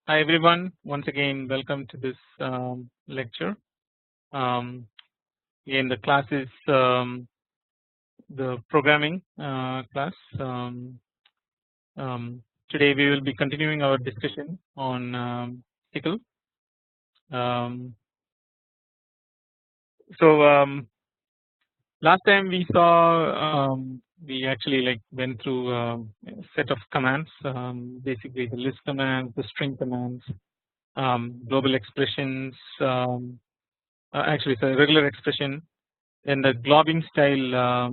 Hi everyone, once again welcome to this lecture. Again the class is the programming class. Today we will be continuing our discussion on TclTk. Um, so last time we saw we actually went through a set of commands, basically the list commands, the string commands, global expressions, actually it's a regular expression, then the globbing style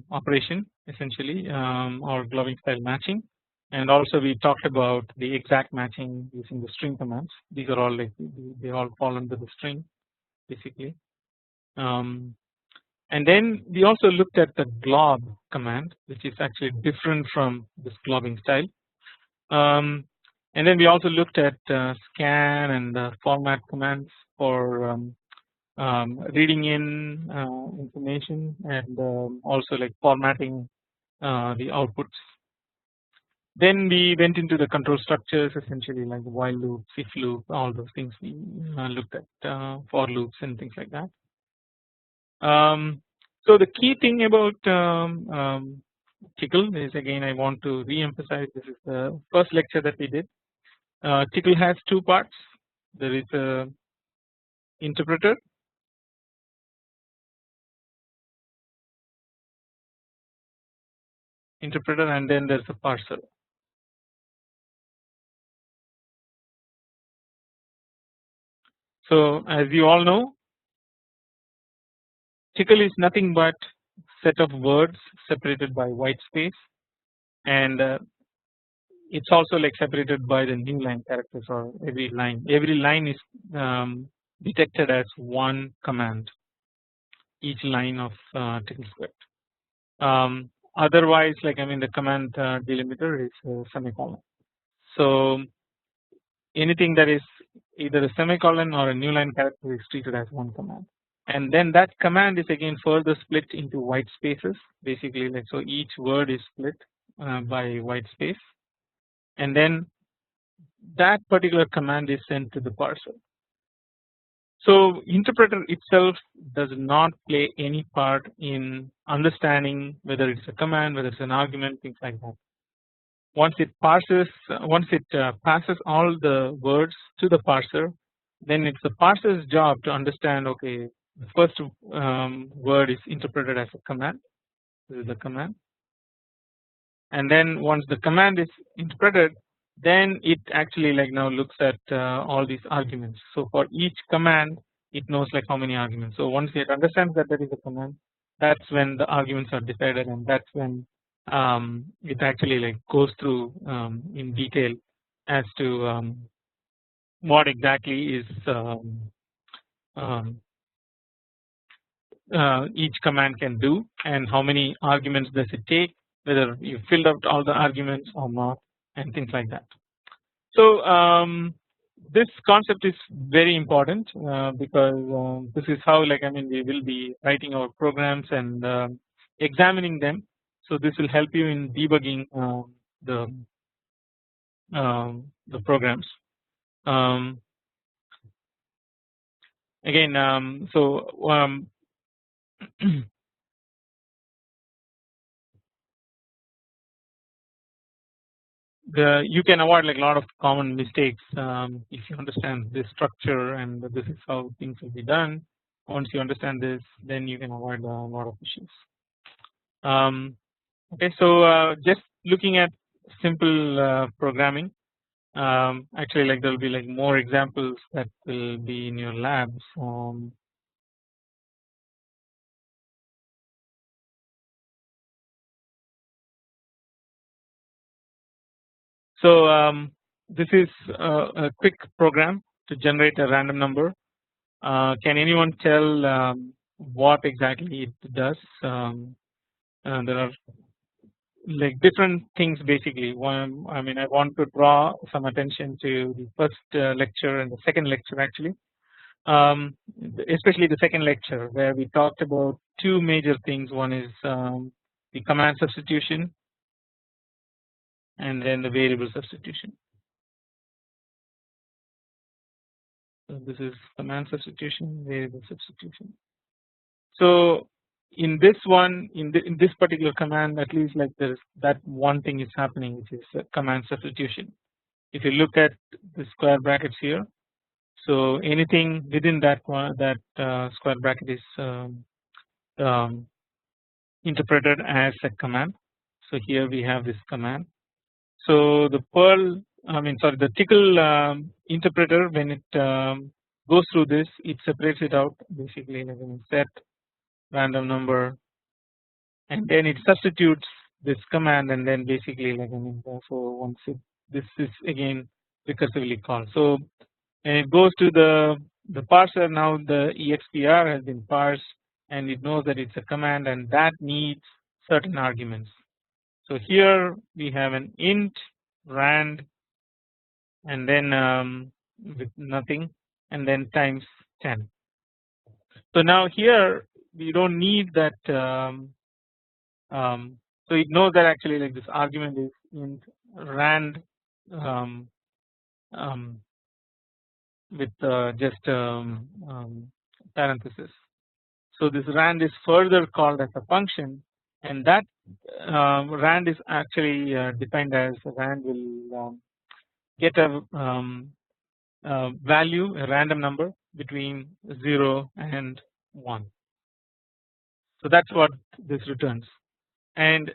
operation essentially, or globbing style matching, and also we talked about the exact matching using the string commands. These are all they all fall under the string basically. And then we also looked at the glob command, which is actually different from this globbing style. And then we also looked at scan and format commands for reading in information, and also like formatting the outputs. Then we went into the control structures, essentially like the while loop, if loop, all those things we looked at, for loops and things like that. So the key thing about Tcl is, again I want to re-emphasize, this is the first lecture that we did. Tcl has two parts. There is a interpreter and then there's a parser. So as you all know, Tcl is nothing but set of words separated by white space, and it's also like separated by the new line characters, or every line. Every line is detected as one command, each line of Tcl script. Otherwise, like the command delimiter is a semicolon. So anything that is either a semicolon or a new line character is treated as one command, and then that command is again further split into white spaces, basically like so each word is split by white space, and then that particular command is sent to the parser. So interpreter itself does not play any part in understanding whether it's a command, whether it's an argument, things like that. Once it passes all the words to the parser, then it's the parser's job to understand, okay, the first word is interpreted as a command. This is the command, and then once the command is interpreted, then it actually like now looks at all these arguments. So for each command it knows like how many arguments. So once it understands that there is a command, that's when the arguments are decided, and that's when it actually like goes through in detail as to what exactly is each command can do, and how many arguments does it take, whether you filled out all the arguments or not, and things like that. So this concept is very important because this is how we will be writing our programs and examining them. So this will help you in debugging the programs. Again, you can avoid like a lot of common mistakes if you understand this structure, and this is how things will be done. Once you understand this, then you can avoid a lot of issues. Okay, so just looking at simple programming, actually like there will be like more examples that will be in your labs. So this is a quick program to generate a random number. Can anyone tell what exactly it does? There are like different things basically. One, I want to draw some attention to the first lecture and the second lecture actually, especially the second lecture, where we talked about two major things. One is the command substitution, and then the variable substitution. So this is command substitution, variable substitution. So in this one, in this particular command, at least like there's that one thing is happening, which is command substitution. If you look at the square brackets here, so anything within that one, that square bracket is um, interpreted as a command. So here we have this command. So the Perl, the Tcl interpreter, when it goes through this, it separates it out basically like set random number, and then it substitutes this command, and then basically like so once this is again recursively called. So and it goes to the parser. Now the expr has been parsed, and it knows that it's a command, and that needs certain arguments. So here we have an int rand, and then with nothing, and then times 10. So now here we don't need that. So it knows that actually like this argument is int rand with just parenthesis. So this rand is further called as a function, and that rand is actually defined as rand will get a value, a random number between 0 and 1. So that's what this returns, and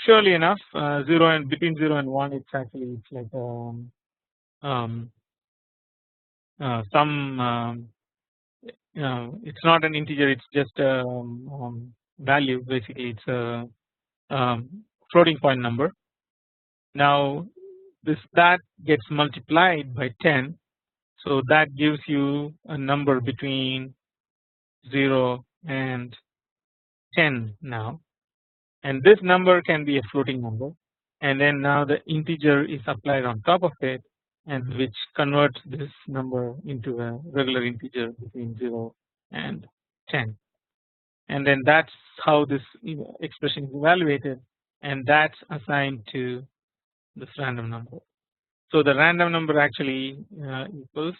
surely enough 0 and between 0 and 1 it's actually it's like some it's not an integer, it's just a value. Basically it's a floating point number. Now that gets multiplied by 10, so that gives you a number between 0 and 10 now, and this number can be a floating number, and then now the integer is applied on top of it, and which converts this number into a regular integer between 0 and 10, and then that's how this expression is evaluated, and that's assigned to this random number. So the random number actually equals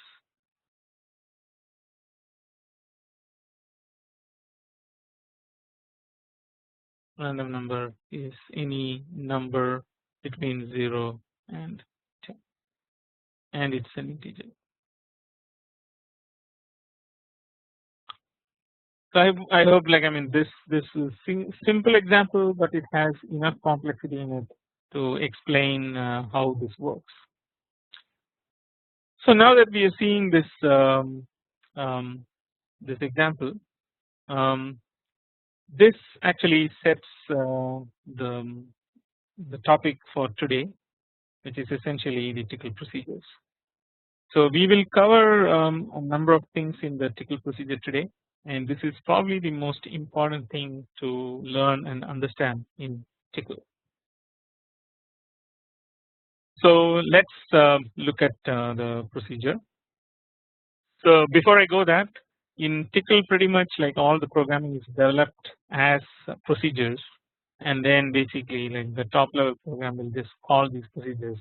random number is any number between 0 and 10, and it's an integer. So I hope like this is simple example, but it has enough complexity in it to explain how this works. So now that we are seeing this this example, this actually sets the topic for today, which is essentially the Tcl procedures. So we will cover a number of things in the Tcl procedure today, and this is probably the most important thing to learn and understand in Tcl. So let's look at the procedure. So before I go that, in Tcl pretty much like all the programming is developed as procedures, and then basically like the top level program will just call these procedures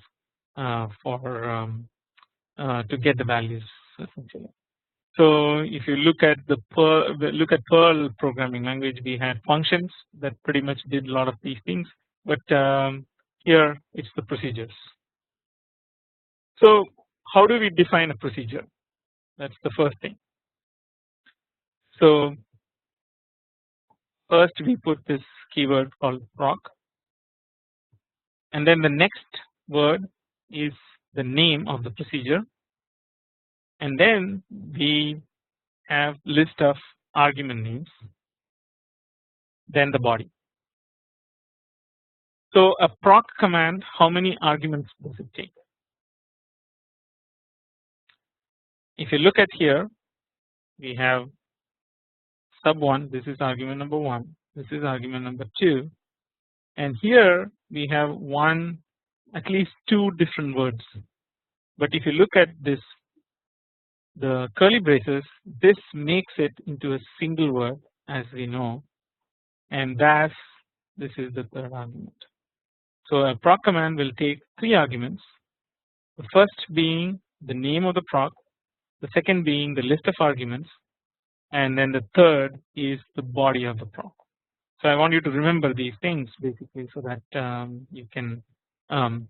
for to get the values essentially. So if you look at the Perl programming language, we had functions that pretty much did a lot of these things, but here it's the procedures. So how do we define a procedure? That's the first thing. So first we put this keyword called proc, and then the next word is the name of the procedure, and then we have list of argument names, then the body. So a proc command, how many arguments does it take? If you look at here, we have sub1, this is argument number 1, this is argument number 2, and here we have at least 2 different words. But if you look at this, the curly braces, this makes it into a single word, as we know, and this is the third argument. So a proc command will take 3 arguments, the first being the name of the proc, the second being the list of arguments, and then the third is the body of the proc. So I want you to remember these things basically so that you can um,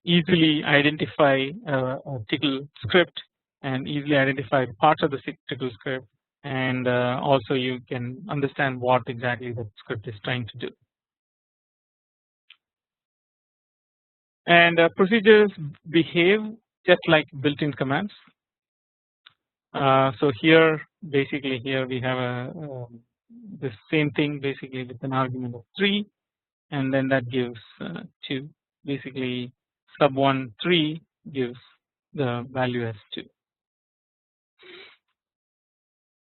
easily identify a TcL script and easily identify parts of the TcL script, and also you can understand what exactly the script is trying to do. And procedures behave just like built-in commands. So here basically here we have the same thing basically with an argument of 3, and then that gives 2. Basically sub1 3 gives the value as 2.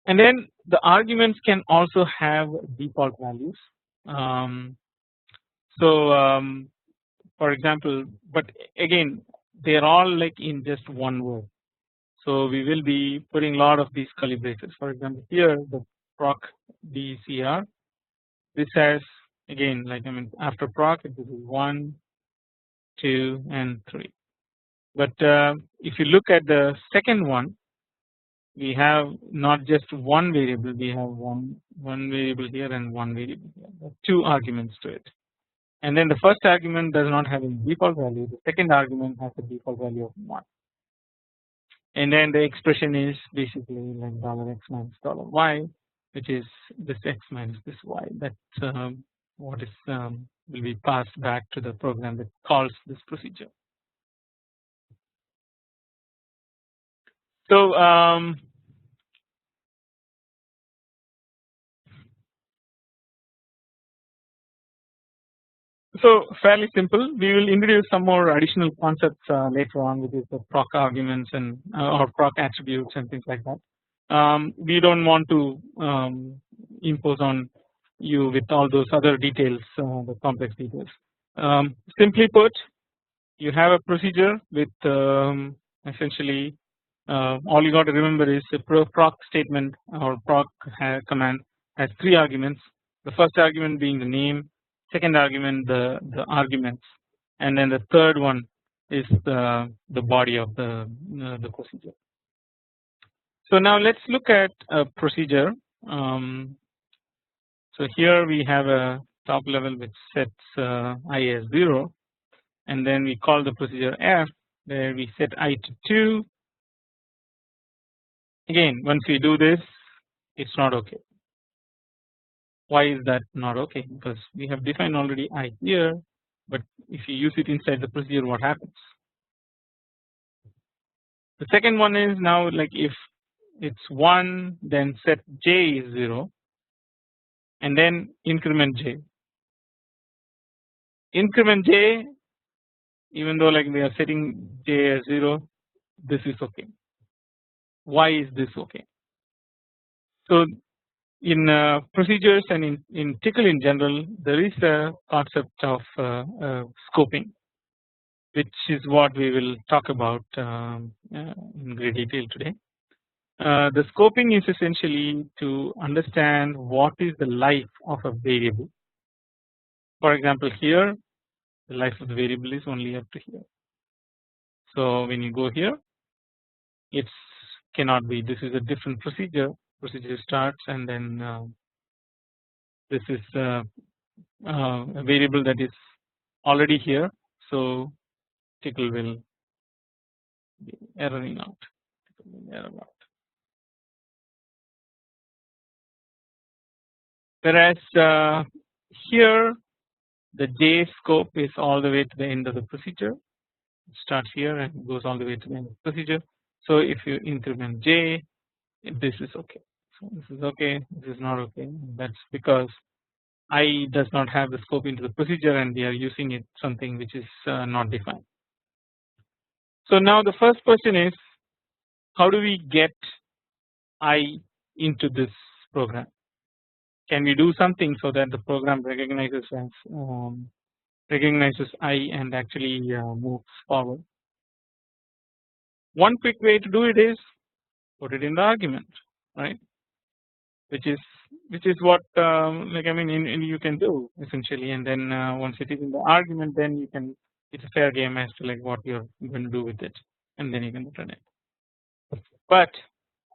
And then the arguments can also have default values. For example, but again they are all like in just one word. So we will be putting a lot of these curly braces. For example, here the proc DCR, this has again like after proc it is 1, 2, and 3. But if you look at the second one, we have not just one variable, we have one variable here and one variable here. There are 2 arguments to it. And then the first argument does not have any default value. The second argument has a default value of 1. And then the expression is basically like $x minus $y, which is this x minus this y. That's what is will be passed back to the program that calls this procedure. So fairly simple. We will introduce some more additional concepts later on, which is the proc arguments and or proc attributes and things like that. We don't want to impose on you with all those other details, the complex details. Simply put, you have a procedure with essentially all you got to remember is the proc statement or proc command has 3 arguments. The first argument being the name, second argument the arguments, and then the third one is the body of the procedure. So now let's look at a procedure. So here we have a top level which sets I as 0, and then we call the procedure F where we set I to 2. Again, once we do this, it's not okay. Why is that not okay? Because we have defined already I here, but if you use it inside the procedure, what happens? The second one is now like if it's 1, then set J is 0, and then increment J. Increment J, even though like we are setting J as 0, this is okay. Why is this okay? So in procedures and in TcL in general, there is a concept of scoping, which is what we will talk about in great detail today. The scoping is essentially to understand what is the life of a variable. For example, here the life of the variable is only up to here. So when you go here, it cannot be. This is a different procedure. Procedure starts, and then this is a variable that is already here. So TcL will be erroring out. Whereas here the J scope is all the way to the end of the procedure. It starts here and goes all the way to the end of the procedure. So if you increment J, this is okay. So this is okay. This is not okay. That's because I does not have the scope into the procedure, and we are using it something which is not defined. So now the first question is, how do we get I into this program? Can we do something so that the program recognizes I and actually moves forward? One quick way to do it is put it in the argument, right? Which is what you can do essentially, and then once it is in the argument, then you can. It's a fair game as to like what you're going to do with it. and then you can return it. But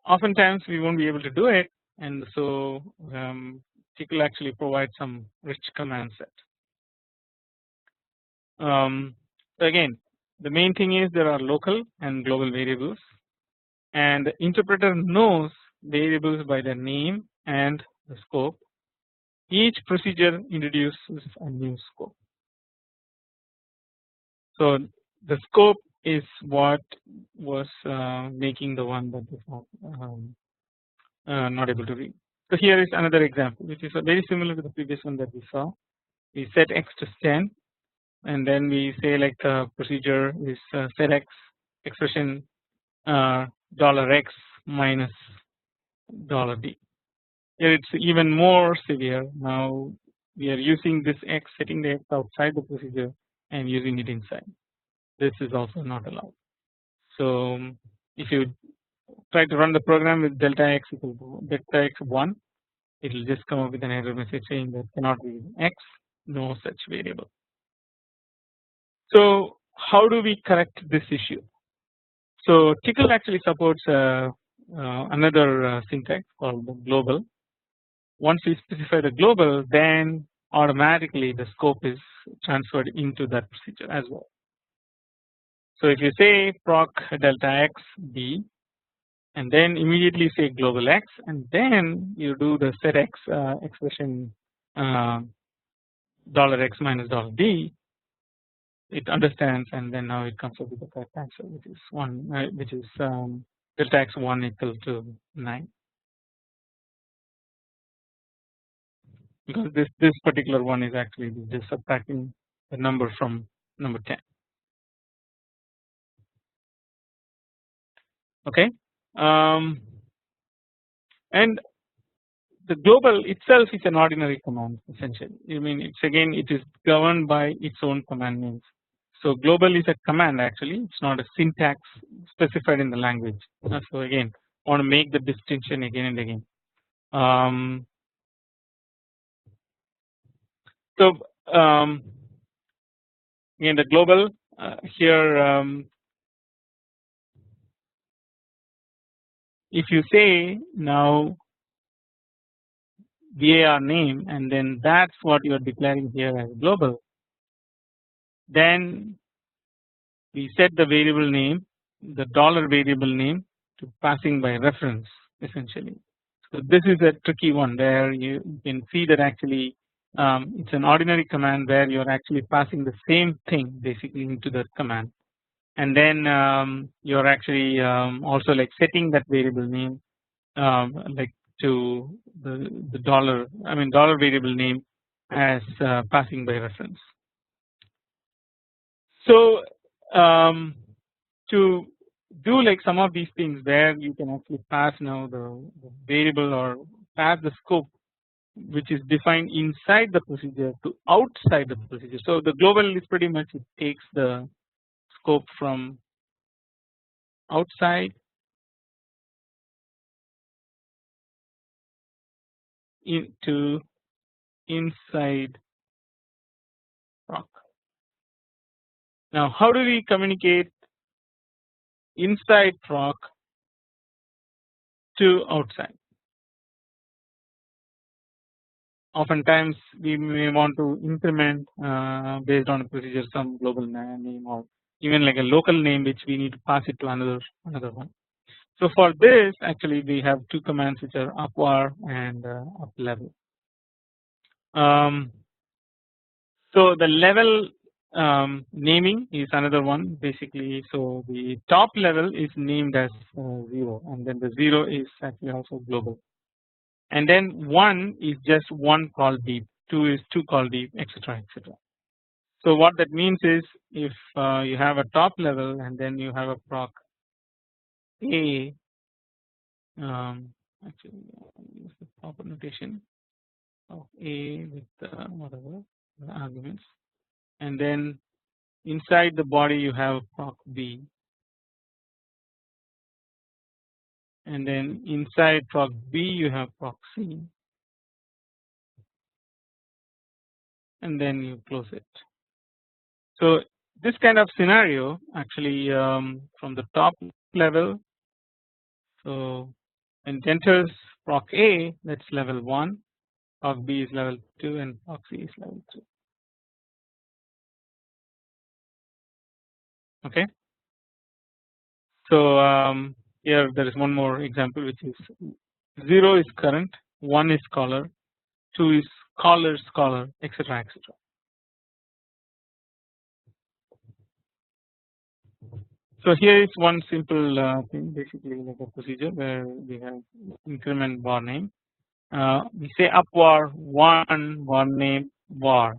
oftentimes we won't be able to do it, and so TclTk actually provides some rich command set. So again, the main thing is there are local and global variables, and the interpreter knows variables by their name and the scope. Each procedure introduces a new scope. So the scope is what was making the one that is not able to read. So here is another example, which is very similar to the previous one that we saw. We set x to 10, and then we say like the procedure is set x expression $x minus $d. Here it's even more severe. Now we are using this x, setting the x outside the procedure and using it inside. This is also not allowed. So if you try to run the program with delta x equal to delta x 1, it will just come up with an error message saying that cannot be x, no such variable. So how do we correct this issue? So TclTk actually supports another syntax called the global. Once we specify the global, then automatically the scope is transferred into that procedure as well. So if you say proc delta x b, and then immediately say global x, and then you do the set x expression $x minus $d, it understands, and then now it comes up with the correct answer, which is delta x 1 equal to 9, because this particular one is actually just subtracting the number from number 10. Okay, and the global itself is an ordinary command essentially. I mean, it's again it is governed by its own command names. So global is a command actually. It's not a syntax specified in the language. So again, I want to make the distinction again and again. So again, the global here. If you say now var name, and then that's what you are declaring here as global, then we set the variable name, the $variable name, to passing by reference essentially. So this is a tricky one where you can see that actually it's an ordinary command where you are actually passing the same thing basically into the command, and then you're actually also like setting that variable name like to the dollar variable name as passing by reference. So to do like some of these things where you can actually pass now the variable or pass the scope which is defined inside the procedure to outside the procedure. So the global is pretty much it takes the scope from outside into inside proc. Now how do we communicate inside proc to outside? Oftentimes we may want to increment based on a procedure some global name or even like a local name which we need to pass it to another one. So for this actually we have two commands which are upward and up level. So the level naming is another one basically. So the top level is named as 0, and then the 0 is actually also global, and then 1 is just one call deep, 2 is 2 call deep, etc., etc. So what that means is if you have a top level and then you have a proc A, actually use the proper notation of A with whatever the arguments, and then inside the body you have proc B, and then inside proc B you have proc C, and then you close it. So this kind of scenario actually from the top level. So when it enters proc A, that's level 1, proc B is level 2, and proc C is level 3. Okay. So here there is one more example, which is 0 is current, 1 is caller, 2 is caller's caller, etc., etc. So here is one simple thing, basically like a procedure where we have increment var name. We say up var 1 var name var,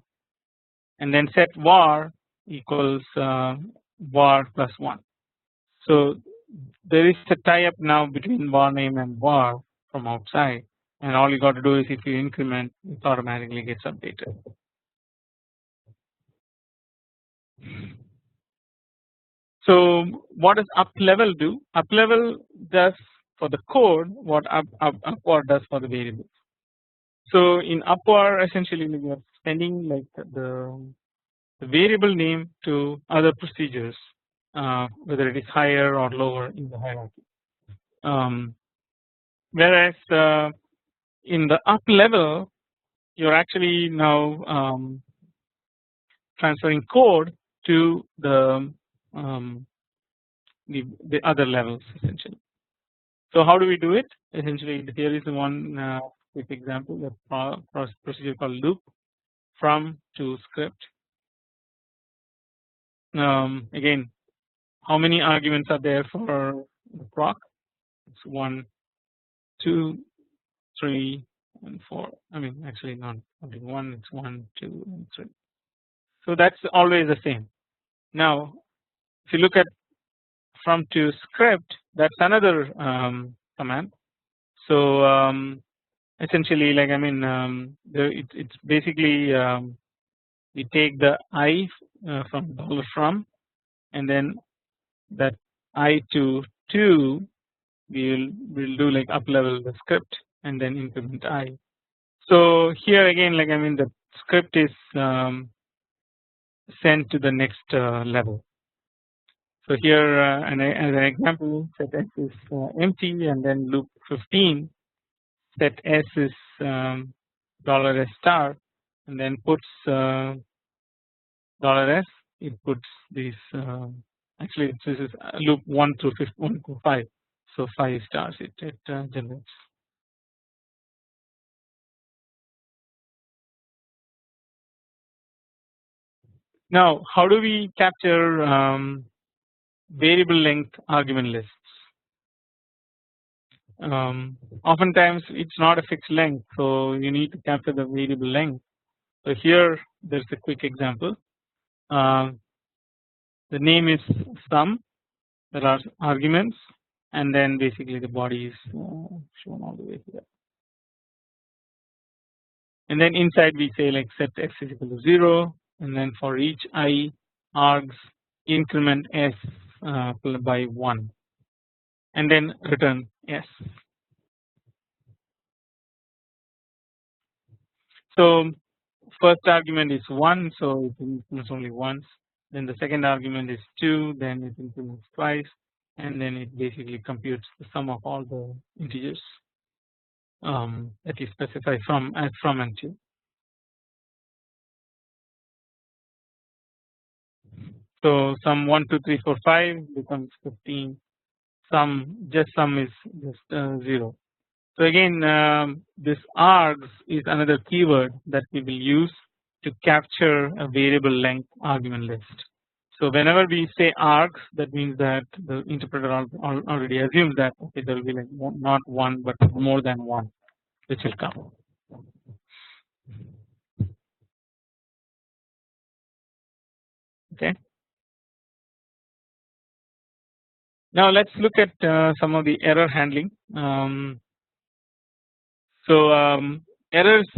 and then set var equals var plus 1. So there is a tie up now between var name and var from outside, and all you got to do is if you increment, it automatically gets updated. So what does up level do? Up level does for the code what upward does for the variables. So in upward, essentially we are sending like the variable name to other procedures, whether it is higher or lower in the hierarchy. Whereas in the up level, you're actually now transferring code to the other levels essentially. So how do we do it? Essentially, here is one quick example: the procedure called loop from to script. Again, how many arguments are there for the proc? It's 1, 2, 3, and 4. I mean, actually not only 1. It's 1, 2, and 3. So that's always the same. Now, if you look at from to script, that's another command. So essentially, like I mean, it's basically we take the I from $from, and then that I to 2 we'll do like up level the script and then increment I. So here again, like I mean, the script is sent to the next level. So here as an example, set S is empty, and then loop 15 set S is $S star, and then puts $S. It puts these actually this is loop 1 through 5, so 5 stars it generates. Now, how do we capture variable length argument lists? Oftentimes it's not a fixed length, so you need to capture the variable length. So here there's a quick example. The name is sum. There are arguments, and then basically the body is shown all the way here. And then inside we say like set x is equal to 0, and then for each I args increment s by 1, and then return s. So first argument is 1, so it increments only once. Then the second argument is 2, then it increments twice, and then it basically computes the sum of all the integers that you specify from and to. So sum 1, 2, 3, 4, 5 becomes 15. Sum is just 0. So again, this args is another keyword that we will use to capture a variable length argument list. So whenever we say args, that means that the interpreter already assumes that okay, there will be like not one but more than one which will come. Okay. Now let's look at some of the error handling. So errors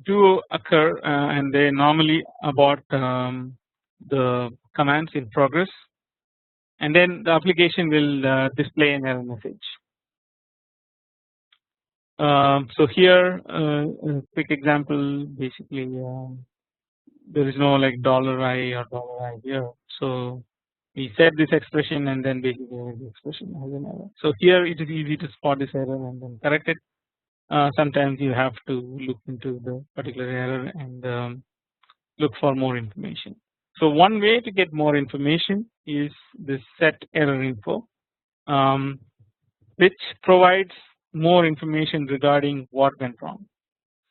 do occur, and they normally abort the commands in progress, and then the application will display an error message. So here a quick example, basically there is no like $I or $I here, So we set this expression and then basically the expression has an error. So here it is easy to spot this error and then correct it. Sometimes you have to look into the particular error and look for more information. So one way to get more information is this set error info, which provides more information regarding what went wrong.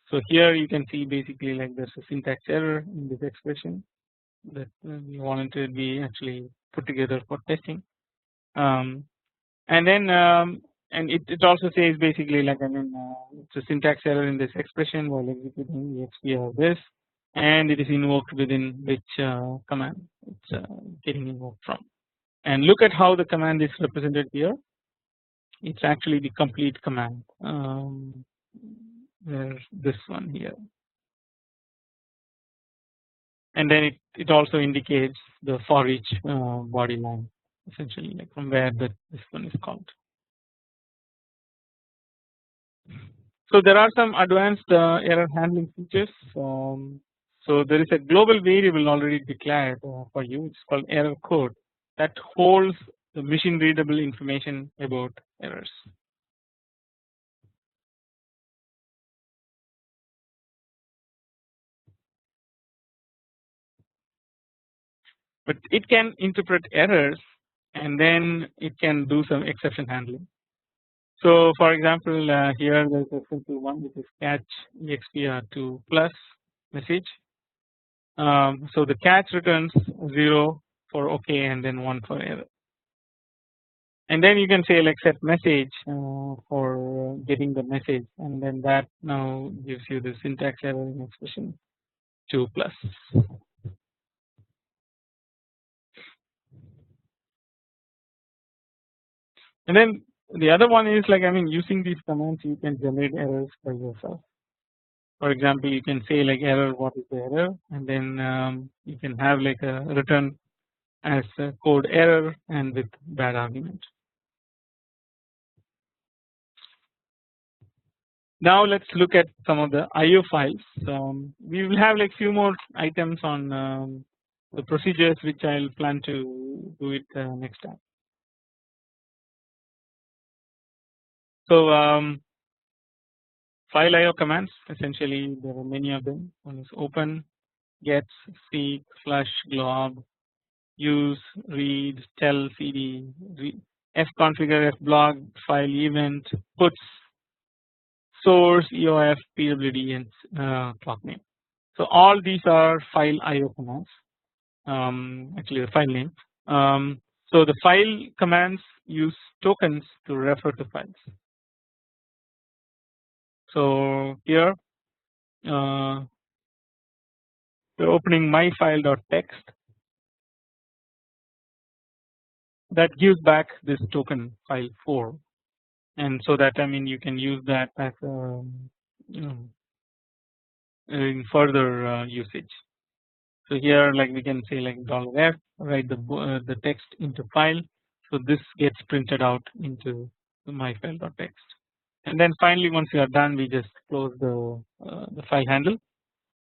So here you can see basically like there's a syntax error in this expression that we wanted to be actually put together for testing, and then and it also says basically like it's a syntax error in this expression while executing exp of this, and it is invoked within which command it's getting invoked from. And look at how the command is represented here. It's actually the complete command. There's this one here, and then it also indicates the for each body line, essentially like from where this one is called. So there are some advanced error handling features. So there is a global variable already declared for you. It's called error code that holds the machine readable information about errors. But it can interpret errors and then it can do some exception handling. So for example, here there is a simple one which is catch expr2 plus message. So the catch returns 0 for OK and then 1 for error. And then you can say like set message for getting the message, and then that now gives you the syntax error in expression 2 plus. And then the other one is like using these commands you can generate errors for yourself. For example, you can say like error, what is the error, and then you can have like a return as a code error and with bad argument. Now let's look at some of the IO files. We will have like few more items on the procedures which I'll plan to do it next time. So file IO commands, essentially there are many of them. One is open, get, seek, flush, glob, use, read, tell, cd, fconfigure, fblog, file event, puts, source, eof, pwd, and clock name. So all these are file IO commands. Actually the file name. So the file commands use tokens to refer to files. So here we're opening myfile.txt, that gives back this token file 4, and so that you can use that as in further usage. So here like we can say like $f, write the text into file, so this gets printed out into the myfile.txt. And then finally once we are done we just close the file handle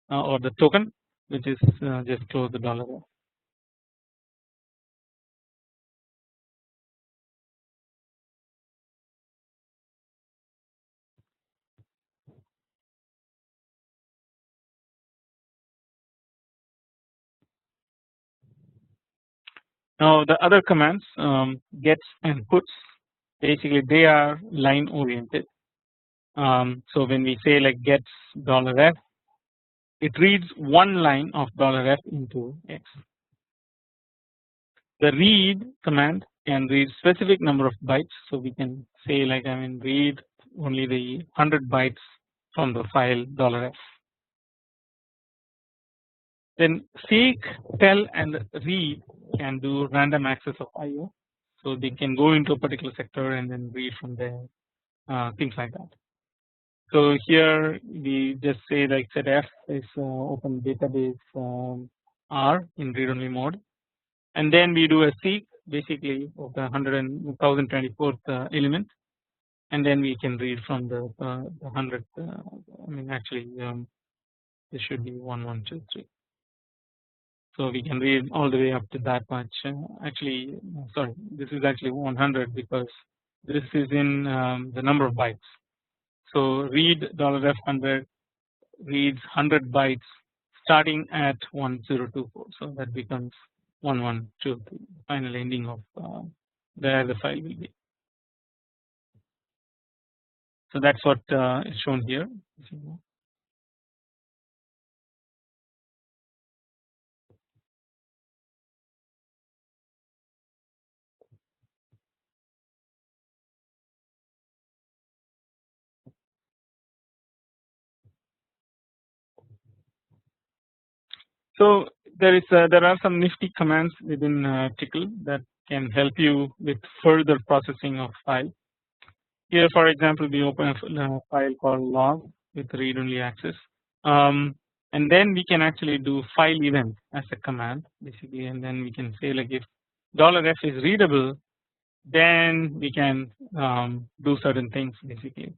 or the token, which is just close the $f. Now the other commands gets and puts, basically they are line oriented. So when we say like gets $f, it reads one line of $f into X. The read command can read specific number of bytes, so we can say like read only the 100 bytes from the file $f. Then seek, tell, and read can do random access of IO, so they can go into a particular sector and then read from there, things like that. So here we just say like set f is open database R in read only mode, and then we do a seek basically of the 1024th element, and then we can read from the 100th. Actually this should be 1123. So we can read all the way up to that much. Actually, sorry, this is actually 100 because this is in the number of bytes. So read $f100 reads 100 bytes starting at 1024. So that becomes 1123, final ending of where the file will be. So that's what is shown here. So there are some nifty commands within TcL that can help you with further processing of file. Here, for example, we open a file called log with read-only access, and then we can actually do file event as a command basically, and then we can say like if $f is readable, then we can do certain things basically.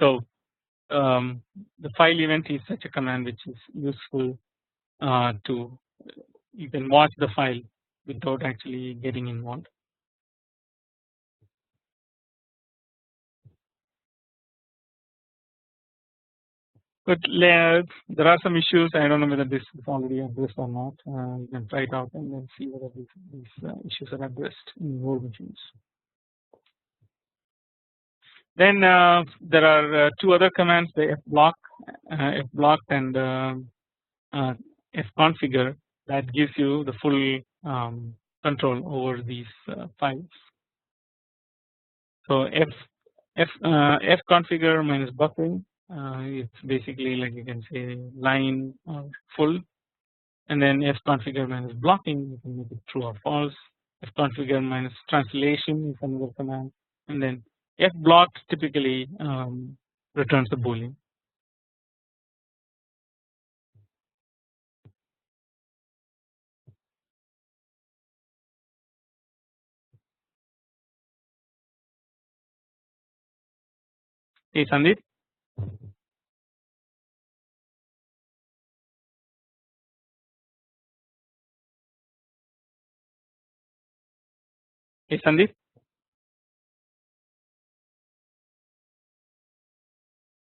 So the file event is such a command which is useful to you can watch the file without actually getting involved. But there are some issues. I don't know whether this is already addressed or not. You can try it out and then see whether these issues are addressed in your machines. Then there are two other commands: the fblock and fconfigure, that gives you the full control over these files. So fconfigure minus buffering. It's basically like you can say line full, and then fconfigure minus blocking, you can make it true or false. Fconfigure minus translation is another command, and then fblock typically returns the boolean. Hey Sandeep. Hey Sandeep.